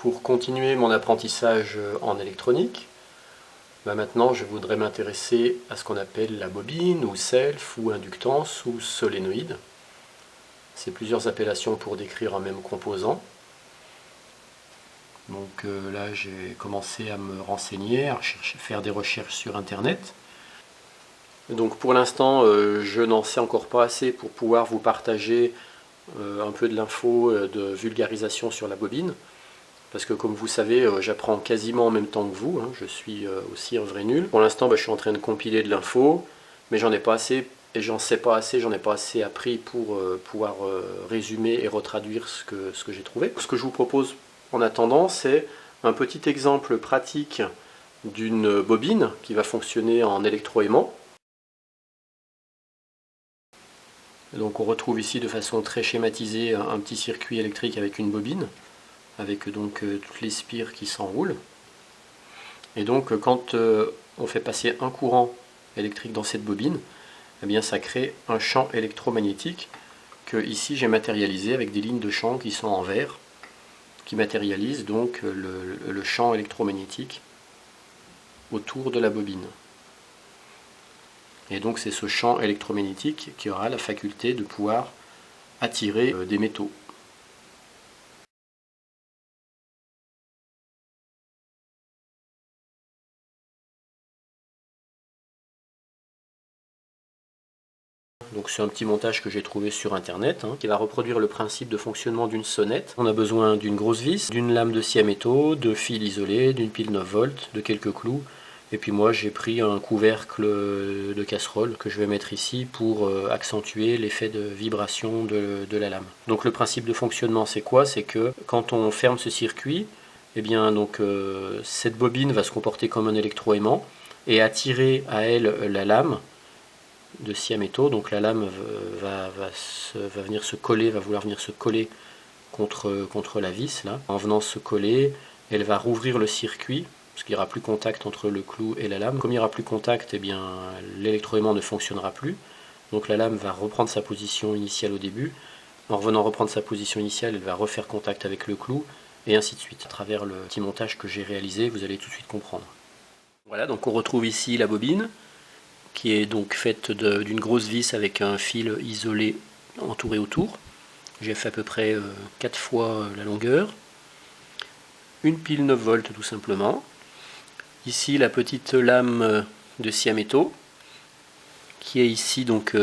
Pour continuer mon apprentissage en électronique, maintenant je voudrais m'intéresser à ce qu'on appelle la bobine, ou self, ou inductance, ou solénoïde. C'est plusieurs appellations pour décrire un même composant. Donc là j'ai commencé à me renseigner, à faire des recherches sur internet. Donc pour l'instant je n'en sais encore pas assez pour pouvoir vous partager un peu de l'info de vulgarisation sur la bobine. Parce que comme vous savez, j'apprends quasiment en même temps que vous, je suis aussi un vrai nul. Pour l'instant, je suis en train de compiler de l'info, mais j'en ai pas assez, et j'en sais pas assez, j'en ai pas assez appris pour pouvoir résumer et retraduire ce que j'ai trouvé. Ce que je vous propose en attendant, c'est un petit exemple pratique d'une bobine qui va fonctionner en électroaimant. Donc on retrouve ici de façon très schématisée un petit circuit électrique avec une bobine, avec donc toutes les spires qui s'enroulent. Et donc quand on fait passer un courant électrique dans cette bobine, eh bien ça crée un champ électromagnétique que ici j'ai matérialisé avec des lignes de champ qui sont en vert, qui matérialisent donc le champ électromagnétique autour de la bobine. Et donc c'est ce champ électromagnétique qui aura la faculté de pouvoir attirer des métaux. Donc c'est un petit montage que j'ai trouvé sur internet qui va reproduire le principe de fonctionnement d'une sonnette. On a besoin d'une grosse vis, d'une lame de scie à métaux, de fils isolés, d'une pile 9 volts, de quelques clous. Et puis moi j'ai pris un couvercle de casserole que je vais mettre ici pour accentuer l'effet de vibration de la lame. Donc le principe de fonctionnement c'est quoi? C'est que quand on ferme ce circuit, eh bien donc cette bobine va se comporter comme un électroaimant et attirer à elle la lame de scie à métaux, donc la lame va vouloir venir se coller contre la vis là. En venant se coller, elle va rouvrir le circuit parce qu'il n'y aura plus contact entre le clou et la lame. Comme il n'y aura plus contact, eh bien l'électroaimant ne fonctionnera plus. Donc la lame va reprendre sa position initiale au début. En revenant reprendre sa position initiale, elle va refaire contact avec le clou et ainsi de suite. À travers le petit montage que j'ai réalisé, vous allez tout de suite comprendre. Voilà, donc on retrouve ici la bobine, qui est donc faite d'une grosse vis avec un fil isolé entouré autour. J'ai fait à peu près 4 fois la longueur. Une pile 9 volts tout simplement. Ici la petite lame de scie à métaux qui est ici donc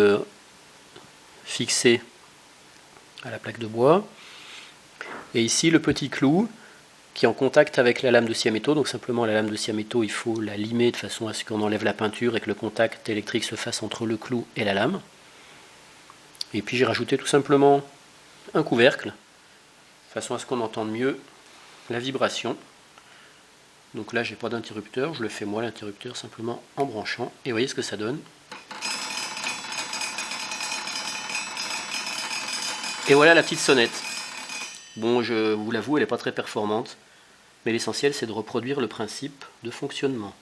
fixée à la plaque de bois. Et ici le petit clou qui est en contact avec la lame de scie à métaux. Donc simplement la lame de scie à métaux, il faut la limer de façon à ce qu'on enlève la peinture et que le contact électrique se fasse entre le clou et la lame. Et puis j'ai rajouté tout simplement un couvercle, de façon à ce qu'on entende mieux la vibration. Donc là j'ai pas d'interrupteur, je le fais moi l'interrupteur simplement en branchant. Et vous voyez ce que ça donne. Et voilà la petite sonnette. Bon, je vous l'avoue, elle n'est pas très performante, mais l'essentiel c'est de reproduire le principe de fonctionnement.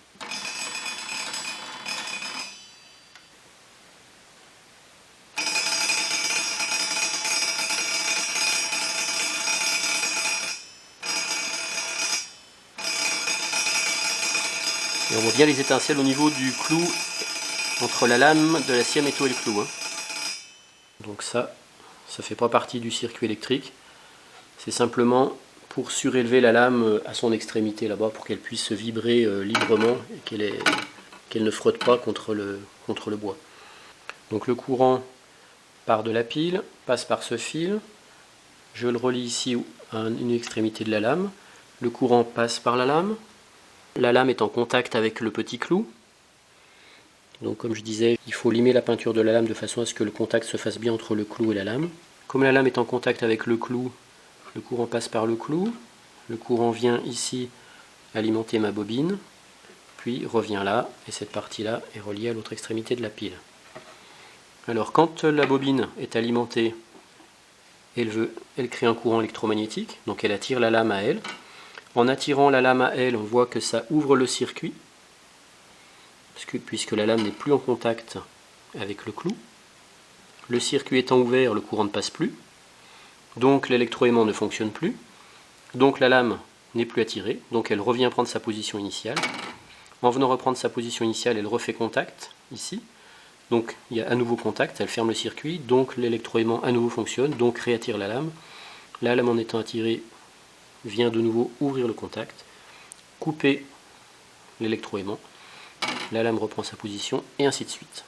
Et on voit bien les étincelles au niveau du clou, entre la lame de la scie à métaux et le clou. Donc ça fait pas partie du circuit électrique. C'est simplement pour surélever la lame à son extrémité là-bas, pour qu'elle puisse vibrer librement et qu'elle ne frotte pas contre le bois. Donc le courant part de la pile, passe par ce fil. Je le relie ici à une extrémité de la lame. Le courant passe par la lame. La lame est en contact avec le petit clou. Donc comme je disais, il faut limer la peinture de la lame de façon à ce que le contact se fasse bien entre le clou et la lame. Comme la lame est en contact avec le clou, le courant passe par le clou. Le courant vient ici alimenter ma bobine, puis revient là, et cette partie-là est reliée à l'autre extrémité de la pile. Alors quand la bobine est alimentée, elle crée un courant électromagnétique, donc elle attire la lame à elle. En attirant la lame à elle, on voit que ça ouvre le circuit, puisque la lame n'est plus en contact avec le clou. Le circuit étant ouvert, le courant ne passe plus, donc l'électroaimant ne fonctionne plus, donc la lame n'est plus attirée, donc elle revient prendre sa position initiale. En venant reprendre sa position initiale, elle refait contact, ici. Donc il y a à nouveau contact, elle ferme le circuit, donc l'électroaimant à nouveau fonctionne, donc réattire la lame. La lame en étant attirée vient de nouveau ouvrir le contact, couper l'électroaimant, la lame reprend sa position, et ainsi de suite.